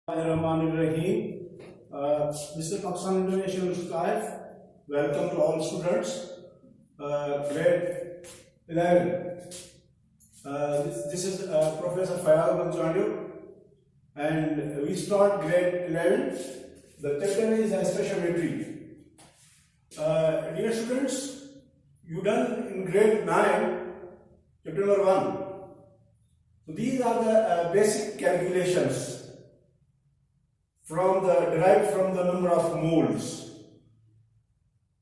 Rahim. This is Pakistan International Skype. Welcome to all students. Grade 11. This is Professor Fayal Banjandu, and we start grade 11. The chapter is stoichiometry. Dear students, you done in grade 9, chapter number 1. So these are the basic calculations derived from the number of moles,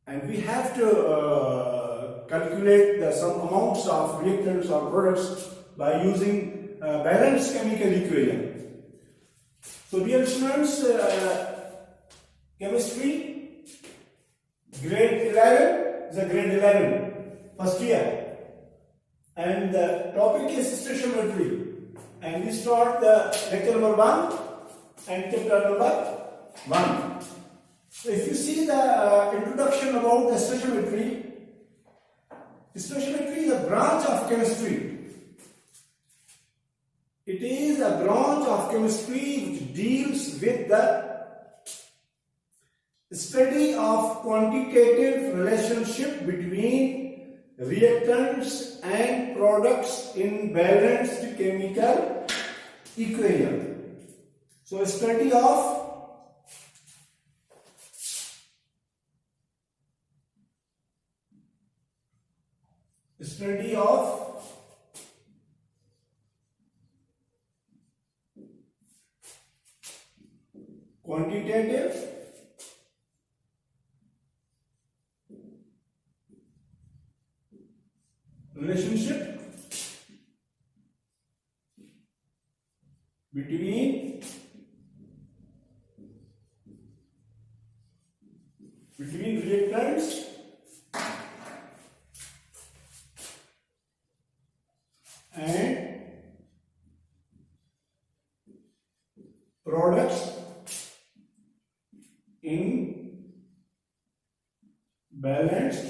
and we have to calculate some amounts of reactants or products by using balanced chemical equation. So dear students, chemistry grade 11 is a grade 11 first year, and the topic is stoichiometry, and we start the lecture number 1 and chapter number 1. So if you see the introduction about the stoichiometry is a branch of chemistry. It is a branch of chemistry which deals with the study of quantitative relationship between reactants and products in balanced chemical equation. So study of quantitative relationship between reactants and products in balanced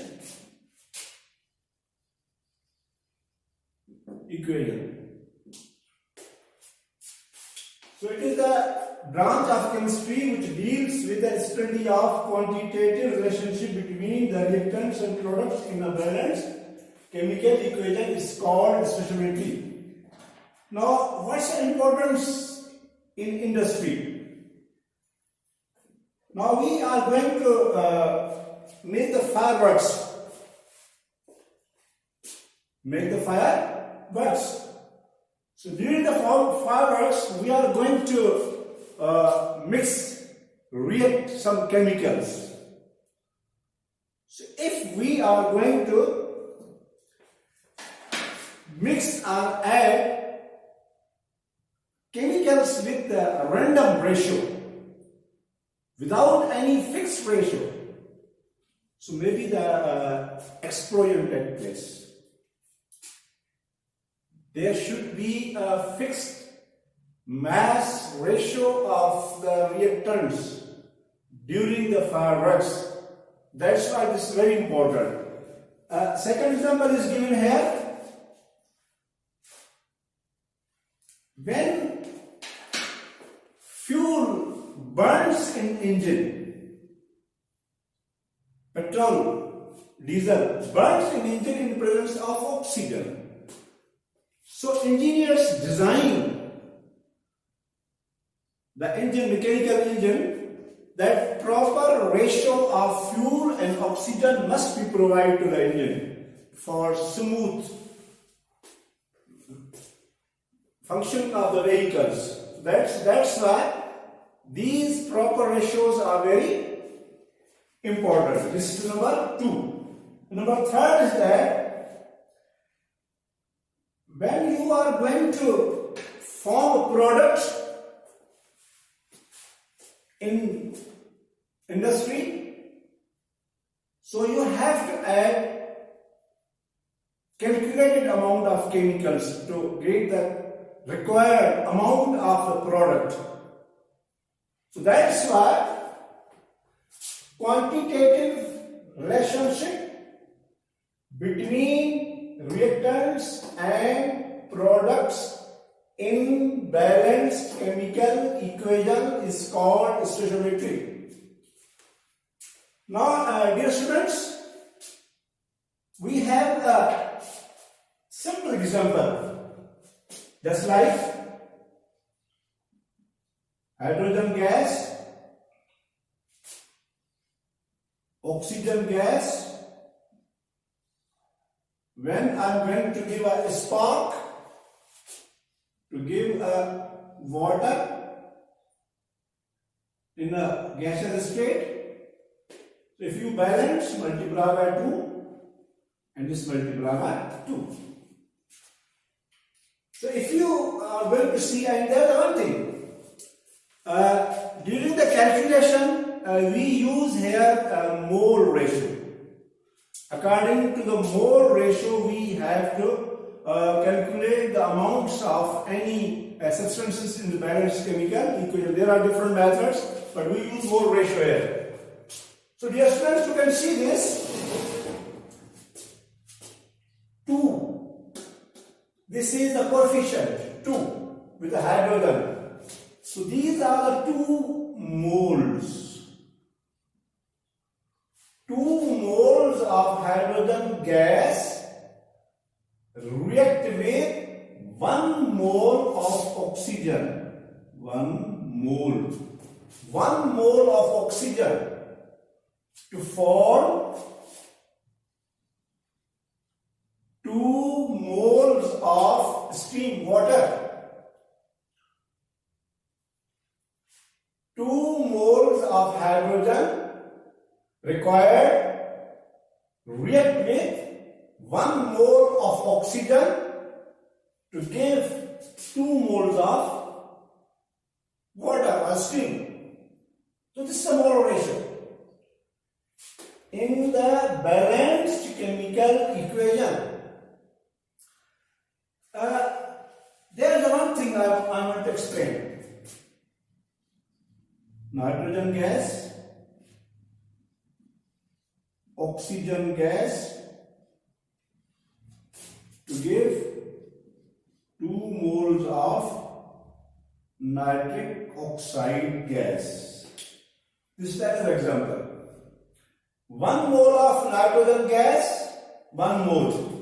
equation. So it is a branch of chemistry which deals with the study of quantitative relationship between the reactants and products in a balanced chemical equation is called stoichiometry. Now, what's the importance in industry? Now we are going to make the fireworks. So during the fireworks, we are going to react some chemicals. So if we are going to mix or add chemicals with a random ratio, without any fixed ratio, so maybe the explosion takes place. There should be a fixed mass ratio of the reactants during the fireworks. That's why this is very important. Second example is given here. When fuel burns in engine, petrol, diesel burns in engine in presence of oxygen. So engineers design the engine, mechanical engine, that proper ratio of fuel and oxygen must be provided to the engine for smooth function of the vehicles. That's why these proper ratios are very important. This is number 2. Number 3 is that when you are going to form a product in industry, so you have to add calculated amount of chemicals to get the required amount of the product. So that's why quantitative relationship between reactants and products imbalanced chemical equation is called stoichiometry. Now, dear students, we have a simple example, just like hydrogen gas, oxygen gas. When I am going to give a spark, to give a water in a gaseous state, so if you balance, multiply by 2 and this multiply by 2. So if you are going to see, and there is one thing, during the calculation we use here mole ratio. According to the mole ratio, we have to calculate the amounts of any substances in the balanced chemical equation. There are different methods, but we use mole ratio here. So dear students, you can see this 2. This is the coefficient 2 with the hydrogen. So these are the 2 moles. 2 moles of hydrogen gas react with 1 mole of oxygen. 1 mole. 1 mole of oxygen to form 2 moles of steam water. 2 moles of hydrogen required react with 1 mole of oxygen to give 2 moles of water or steam. So this is a mole ratio. In the balanced chemical equation, there is one thing I want to explain. Nitrogen gas, oxygen gas to give 2 moles of nitric oxide gas. This is an example. 1 mole of nitrogen gas, 1 mole.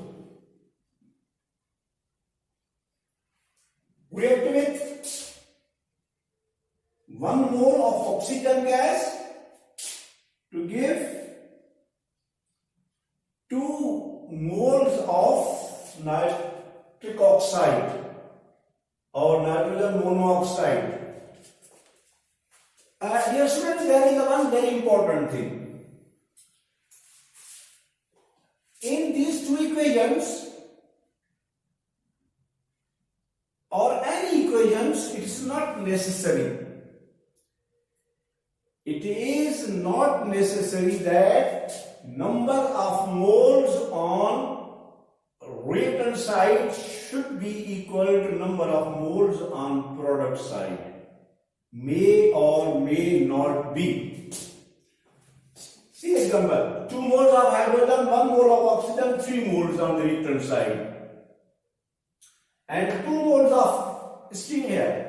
React with 1 mole of oxygen gas to give 2 moles of nitric oxide or nitrogen monoxide. Dear students, there is one very important thing. In these 2 equations or any equations, it is not necessary. It is not necessary that number of moles on reactant side should be equal to number of moles on product side. May or may not be. See example, 2 moles of hydrogen, 1 mole of oxygen, 3 moles on the reactant side. And 2 moles of steam here.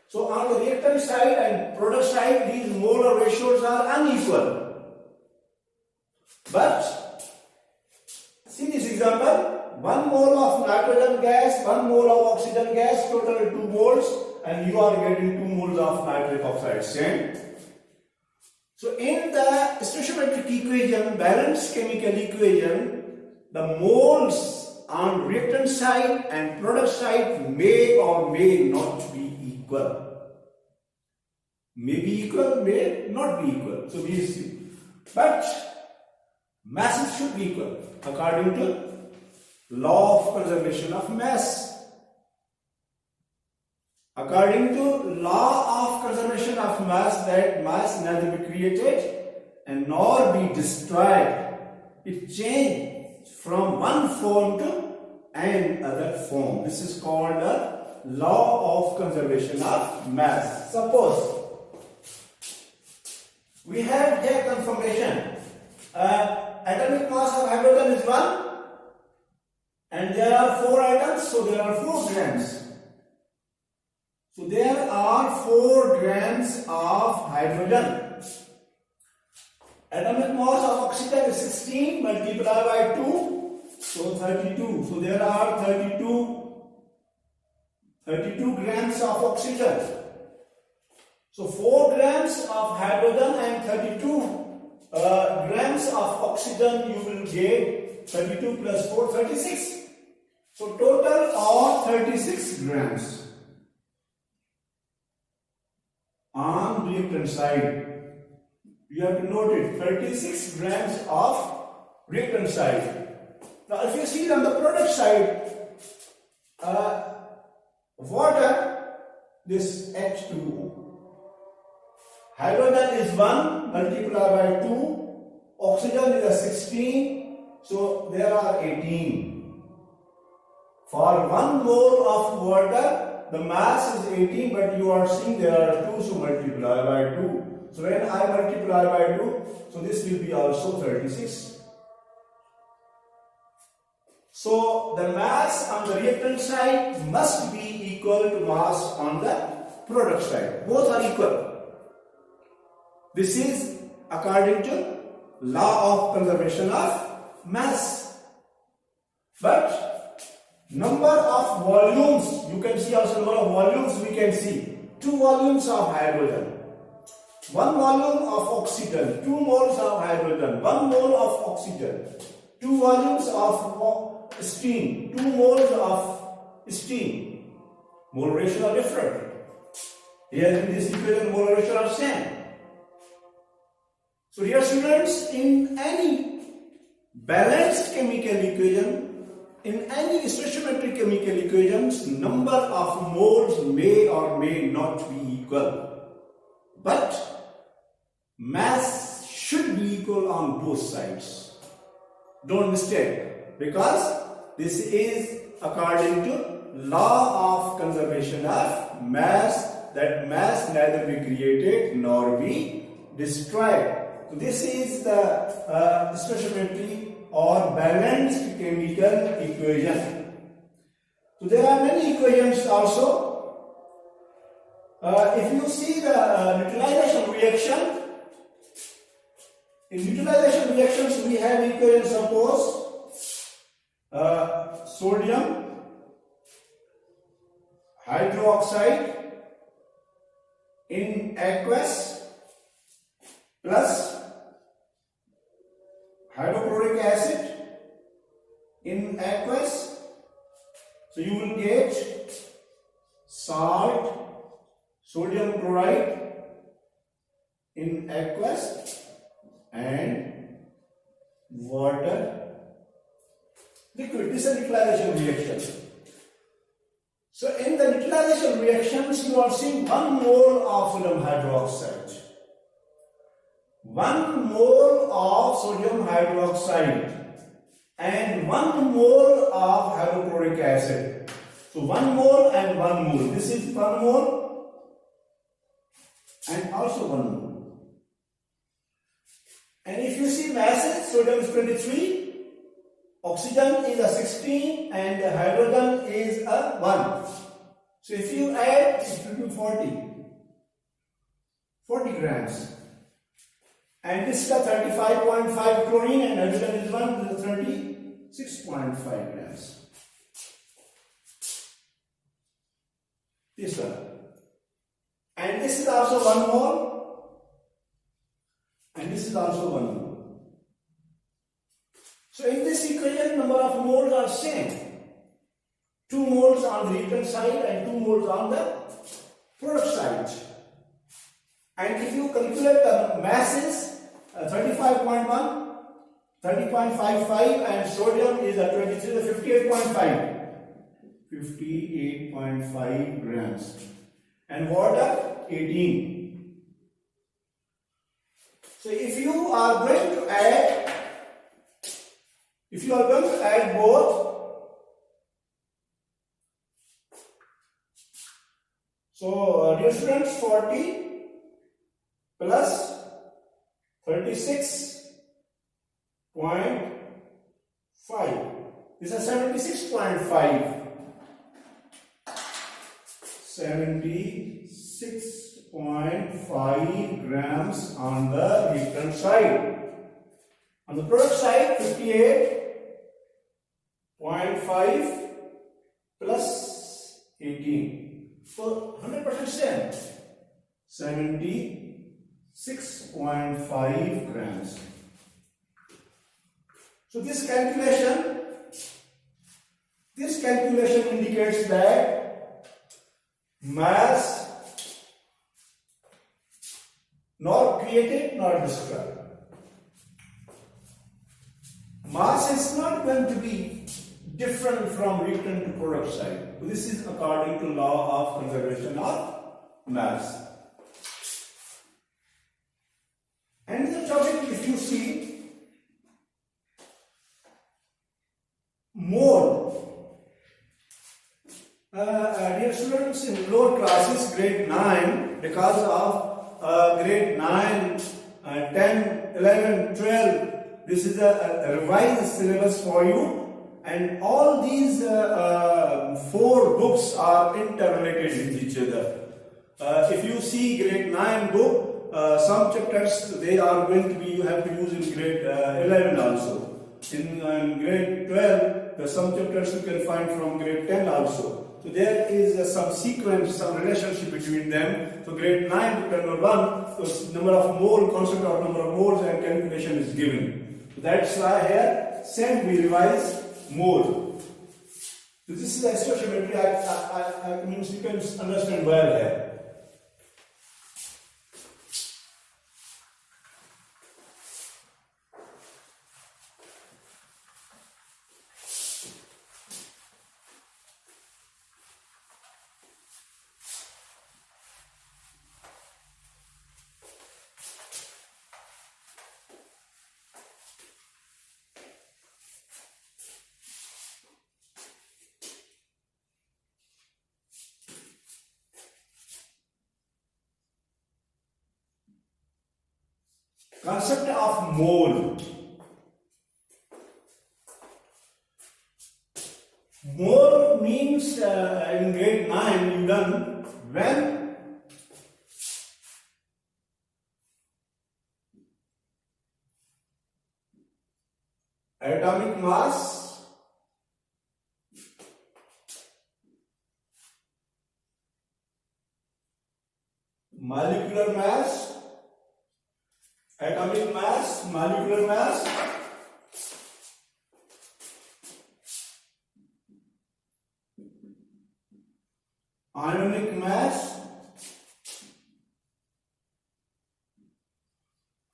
So on the reactant side and product side, these molar ratios are unequal. But see this example, 1 mole of nitrogen gas, 1 mole of oxygen gas, total 2 moles, and you are getting 2 moles of nitric oxide. Same. So in the stoichiometric equation, balanced chemical equation, the moles on reactant side and product side may or may not be equal. May be equal, may not be equal. So we see. But masses should be equal according to law of conservation of mass. According to law of conservation of mass, that mass neither be created and nor be destroyed. It changes from one form to another form. This is called the law of conservation of mass. Suppose we have here confirmation. Atomic mass of hydrogen is 1 and there are 4 atoms, so there are 4 grams. So there are 4 grams of hydrogen. Atomic mass of oxygen is 16 multiplied by 2, so 32. So there are 32 grams of oxygen. So 4 grams of hydrogen and 32 grams of oxygen you will get. 32 plus 4, 36. So total of 36 grams on reactant side. You have to note it, 36 grams of reactant side. Now if you see on the product side, water, this H2O. Hydrogen is 1 multiplied by 2, oxygen is a 16, so there are 18. For 1 mole of water, the mass is 18, but you are seeing there are 2, so multiply by 2. So when I multiply by 2, so this will be also 36. So the mass on the reactant side must be equal to mass on the product side. Both are equal. This is according to law of conservation of mass. But number of volumes, you can see also number of volumes we can see. 2 volumes of hydrogen, 1 volume of oxygen, 2 moles of hydrogen, 1 mole of oxygen, 2 volumes of steam, 2 moles of steam. Mole ratio are different. Here in this equation, mole ratio are same. So dear students, in any balanced chemical equation, in any stoichiometric chemical equations, number of moles may or may not be equal. But mass should be equal on both sides. Don't mistake, because this is according to law of conservation of mass, that mass neither be created nor be destroyed. So this is the stoichiometry or balanced chemical equation. So there are many equations also. If you see the neutralization reaction, in neutralization reactions we have equation, suppose sodium hydroxide in aqueous plus hydrochloric acid in aqueous. So you will get salt, sodium chloride in aqueous and water liquid. This is a neutralization reaction. So in the neutralization reactions you are seeing 1 mole of sodium hydroxide, 1 mole of sodium hydroxide and 1 mole of hydrochloric acid. So 1 mole and 1 mole. This is 1 mole and also 1 mole. And if you see masses, sodium is 23, oxygen is a 16 and the hydrogen is a 1. So if you add, it will be 40 grams. And this is a 35.5 chlorine and hydrogen is 1, this is 36.5 grams. This one. And this is also 1 mole. And this is also 1 mole. So in this equation, number of moles are same. 2 moles on the reactant side and 2 moles on the product side. And if you calculate the masses, 35.1, 30.55 and sodium is a 23, 58.5. 58.5 grams. And water, 18. So if you are going to add both, so dear students, 40 plus 36.5, this is 76.5. 76.5 grams on the return side. On the product side, 58.5 plus 18. So 100% same. 76.5 grams. So this calculation indicates that mass nor created nor described. Mass is not going to be different from return to product side. This is according to law of conservation of mass. And the topic, if you see, mole. Dear students, in lower classes, grade 9, because of grade 9, 10, 11, 12, this is a revised syllabus for you, and all these 4 books are interrelated with each other. If you see grade 9 book, some chapters they are going to be, you have to use in grade 11 also. In grade 12, some chapters you can find from grade 10 also. So there is some sequence, some relationship between them. So grade 9 to 10 or 1, so number of mole, concept of number of moles and calculation is given. So that's why here, same we revise mole. So this is the stoichiometry, I means you can understand well here. Concept of mole. Mole means in grade 9 you done when atomic mass molecular mass, atomic mass, molecular mass, ionic mass,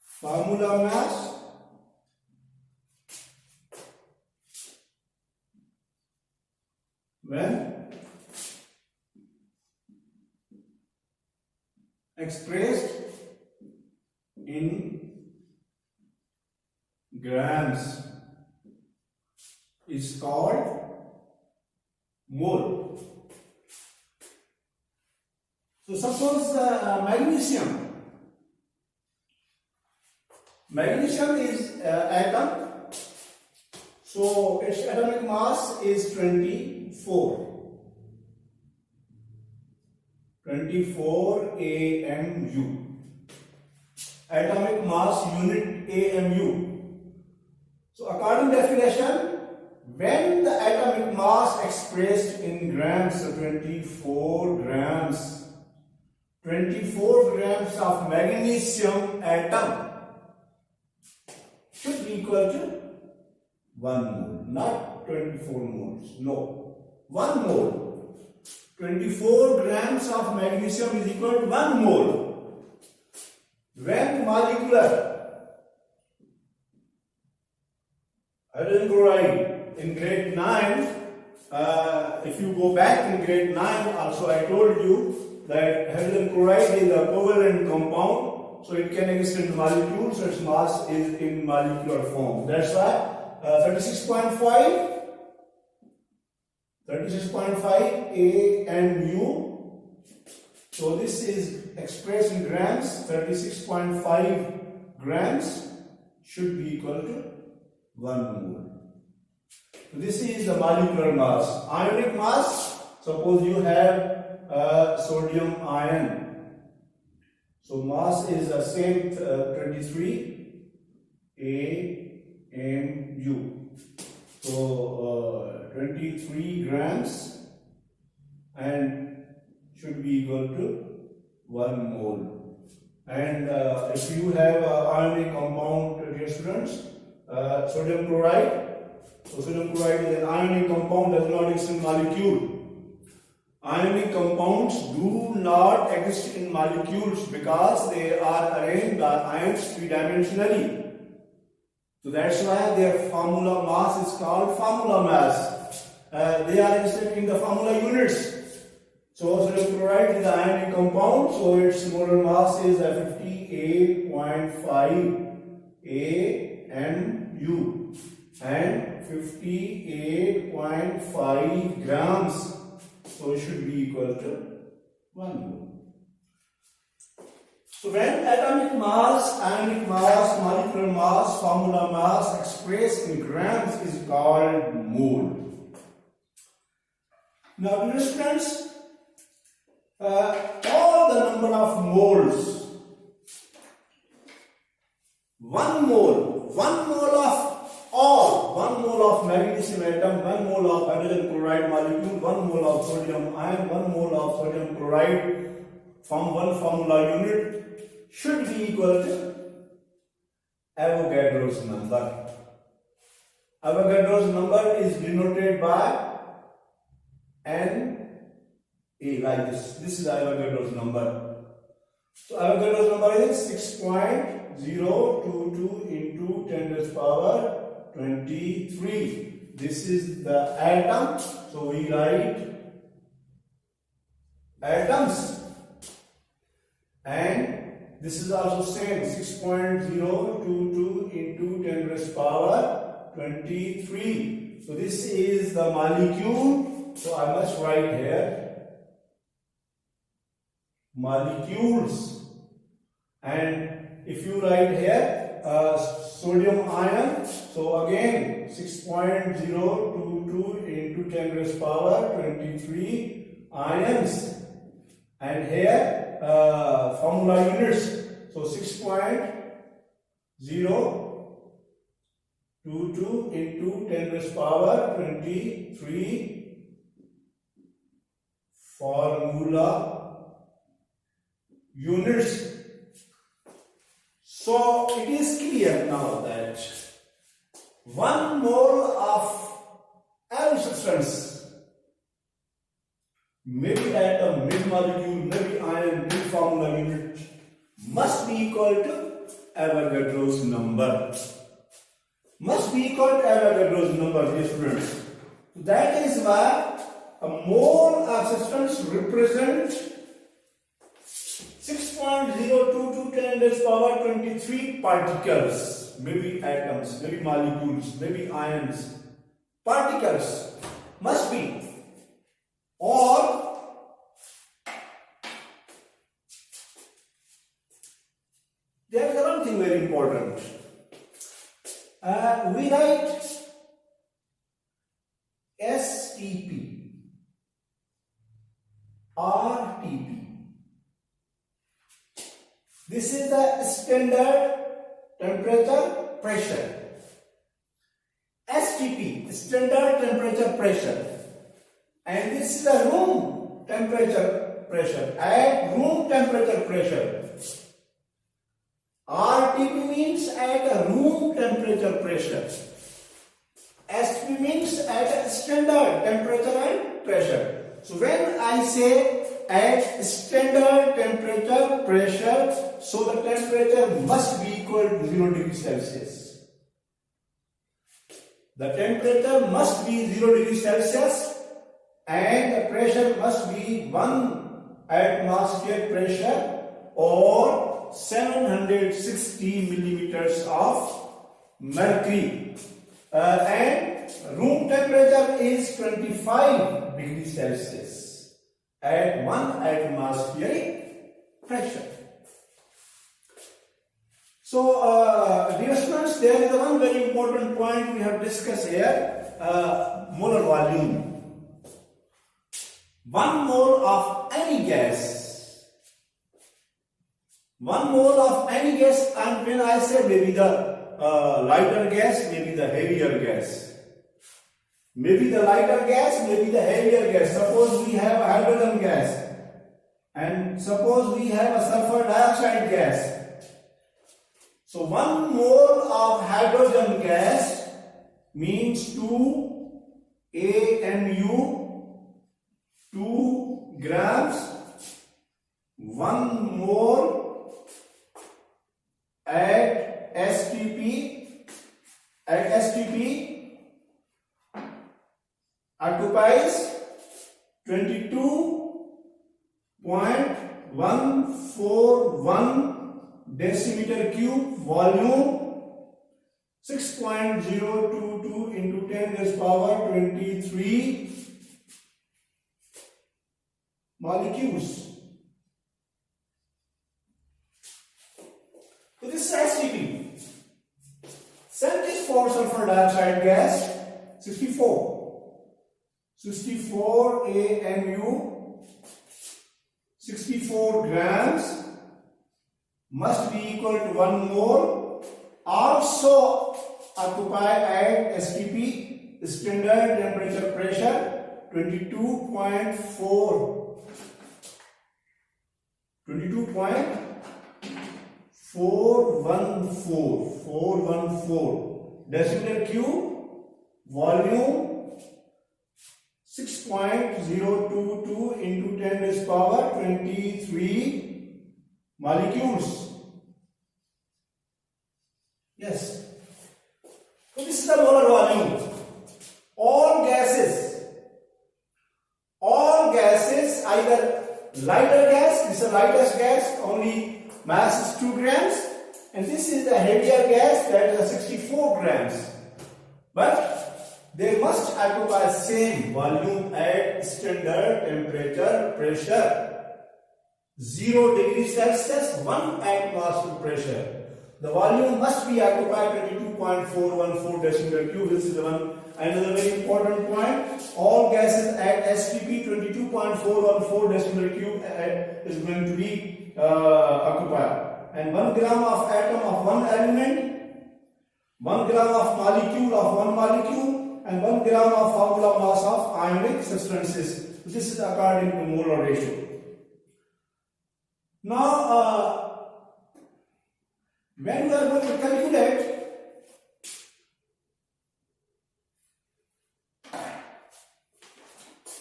formula mass, when expressed in grams is called mole. So suppose magnesium. Magnesium is atom. So its atomic mass is 24. 24 AMU. Atomic mass unit AMU. So according to definition, when the atomic mass expressed in grams, so 24 grams of magnesium atom should be equal to 1 mole, not 24 moles, no, 1 mole. 24 grams of magnesium is equal to 1 mole. When molecular hydrogen chloride in grade 9, if you go back in grade 9 also I told you that hydrogen chloride is a covalent compound, so it can exist in molecules, so its mass is in molecular form. That's why 36.5 AMU. So this is expressed in grams. 36.5 grams should be equal to 1 mole. So this is the molecular mass. Ionic mass, suppose you have sodium ion. So mass is the same 23 AMU. So 23 grams and should be equal to 1 mole. And if you have ionic compound, dear students, sodium chloride. So sodium chloride is an ionic compound, does not exist in molecule. Ionic compounds do not exist in molecules because they are arranged by ions three-dimensionally. So that's why their formula mass is called formula mass. They are interested in the formula units. So sodium chloride is an ionic compound, so its molar mass is 58.5 AMU and 58.5 grams. So it should be equal to 1 mole. So when atomic mass, ionic mass, molecular mass, formula mass expressed in grams is called mole. Now, dear students, all the number of moles, 1 mole of all, 1 mole of magnesium atom, 1 mole of hydrogen chloride molecule, 1 mole of sodium ion, 1 mole of sodium chloride from one formula unit should be equal to Avogadro's number. Avogadro's number is denoted by Na, like this. This is Avogadro's number. So Avogadro's number is 6.022 into 10 to the power 23. This is the atom. So we write atoms. And this is also same, 6.022 into 10 to the power 23. So this is the molecule. So I must write here molecules. And if you write here sodium ion, so again 6.022 into 10 to the power 23 ions. And here formula units, so 6.022 into 10 to the power 23 formula units. So it is clear now that 1 mole of any substance, maybe atom, maybe molecule, maybe ion, maybe formula unit, must be equal to Avogadro's number. Must be equal to Avogadro's number, dear students. That is why a mole of substance represents 6.022 10 to the power 23 particles, maybe atoms, maybe molecules, maybe ions. Particles must be. Or there is another thing very important. We write STP, RTP. This is the standard temperature pressure. STP, standard temperature pressure. And this is the room temperature pressure. At room temperature pressure. RTP means at a room temperature pressure. STP means at a standard temperature and pressure. So when I say at standard temperature pressure, so the temperature must be equal to 0 degrees Celsius. The temperature must be 0 degrees Celsius and the pressure must be 1 atmosphere pressure or 760 millimeters of mercury. And room temperature is 25 degrees Celsius at 1 atmospheric pressure. So, dear students, there is one very important point we have discussed here, molar volume. 1 mole of any gas, 1 mole of any gas, and when I say maybe the lighter gas, maybe the heavier gas, maybe the lighter gas, maybe the heavier gas. Suppose we have hydrogen gas and suppose we have a sulfur dioxide gas. So 1 mole of hydrogen gas means 2 AMU, 2 grams, 1 mole at STP occupies 22.141 decimeter cube, volume 6.022 into 10 raised power 23 molecules. So this is STP. Same is for sulfur dioxide gas, 64 AMU, 64 grams must be equal to 1 mole, also occupy at STP, standard temperature pressure 414 decimeter cube, volume 6.022 into 10 raised power 23 molecules. Yes. So this is the molar volume. All gases, either lighter gas, this is the lightest gas, only mass is 2 grams, and this is the heavier gas, that is 64 grams. But they must occupy same volume at standard temperature pressure 0 degrees Celsius, 1 atmosphere pressure. The volume must be occupied 22.414 decimeter cube. This is another very important point. All gases at STP 22.414 decimeter cube is going to be occupied. And 1 gram of atom of one element, 1 gram of molecule of one molecule, and 1 gram of formula mass of ionic substances. This is according to molar ratio. Now, when we are going to calculate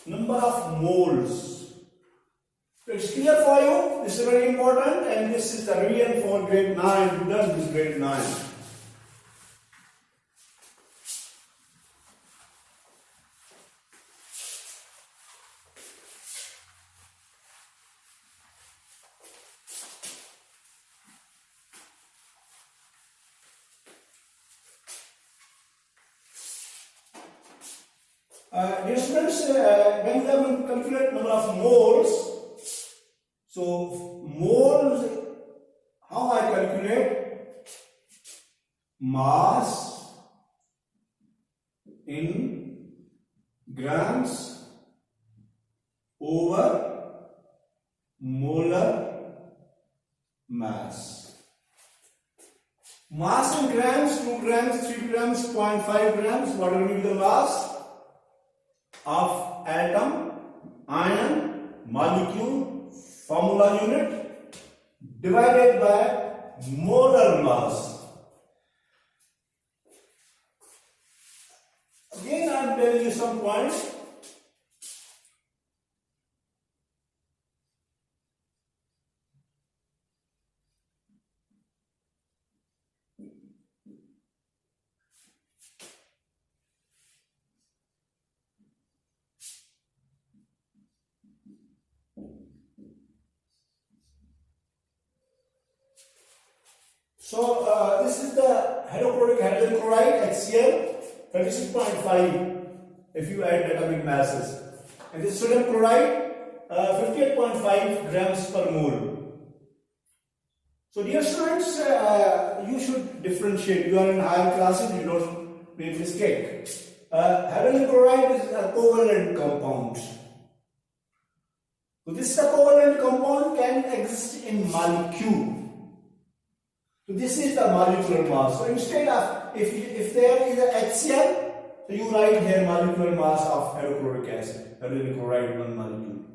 number of moles, so it's clear for you. This is very important, and this is the revision for grade 9. Who does this grade 9? Dear students, when we are going to calculate number of moles, so moles, how I calculate? Mass in grams over molar mass. Mass in grams, 2 grams, 3 grams, 0.5 grams, what will be the mass of atom, ion, molecule, formula unit divided by molar mass. Again, I am telling you some points. So this is the hydrochloric hydrogen chloride HCl 36.5 if you add atomic masses, and this sodium chloride 58.5 grams per mole. So dear students, you should differentiate. You are in higher classes, you don't make mistake. Hydrogen chloride is a covalent compound. So this is the covalent compound can exist in molecule. So this is the molecular mass. So instead of if there is a HCl, so you write here molecular mass of hydrochloric acid, hydrogen chloride 1 molecule.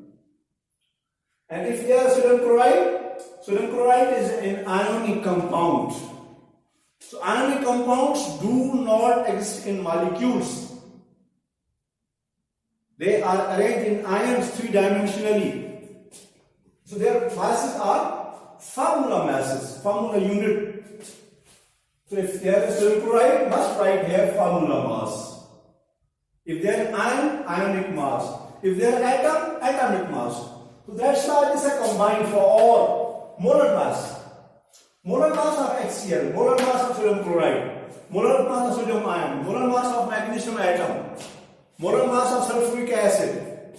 And if there is sodium chloride is an ionic compound. So ionic compounds do not exist in molecules. They are arranged in ions 3-dimensionally. So their masses are formula masses, formula unit. So if there is sodium chloride, must write here formula mass. If there is ion, ionic mass. If there is atom, atomic mass. So that's why this is combined for all. Molar mass. Molar mass of HCl, molar mass of sodium chloride, molar mass of sodium ion, molar mass of magnesium atom, molar mass of sulfuric acid.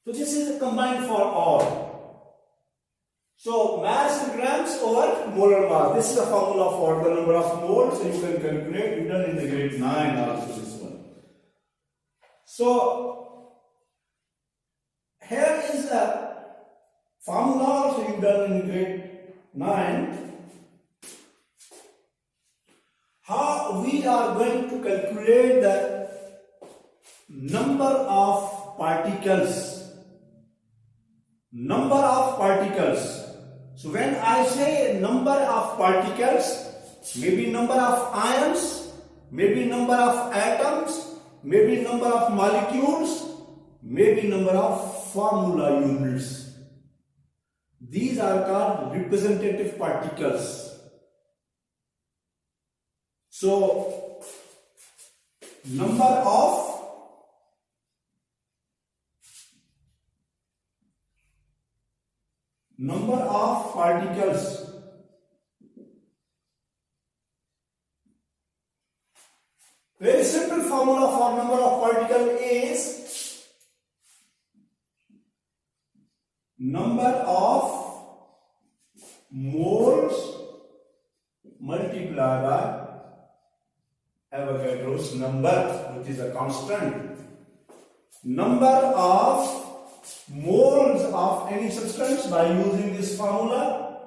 So this is combined for all. So mass in grams over molar mass. This is the formula for the number of moles. So you can calculate. We've done in the grade 9 also this one. So here is the formula also you've done in grade 9. How we are going to calculate the number of particles. Number of particles. So when I say number of particles, maybe number of ions, maybe number of atoms, maybe number of molecules, maybe number of formula units. These are called representative particles. So, number of particles. Very simple formula for number of particles is number of moles multiplied by Avogadro's number, which is a constant. Number of moles of any substance by using this formula.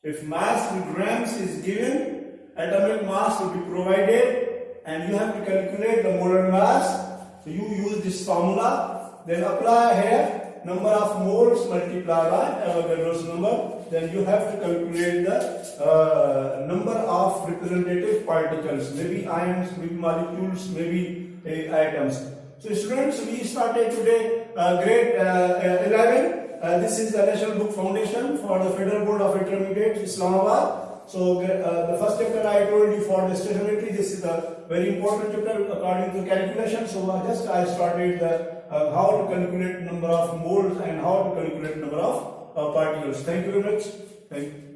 If mass in grams is given, atomic mass will be provided, and you have to calculate the molar mass. So you use this formula, then apply here number of moles multiplied by Avogadro's number. Then you have to calculate the number of representative particles, maybe ions, maybe molecules, maybe atoms. So students, we started today grade 11. This is the National Book Foundation for the Federal Board of Intermediate, Islamabad. So the first chapter I told you for the stoichiometry. This is a very important chapter according to calculation. So I started the how to calculate number of moles and how to calculate number of particles. Thank you very much. Thank you.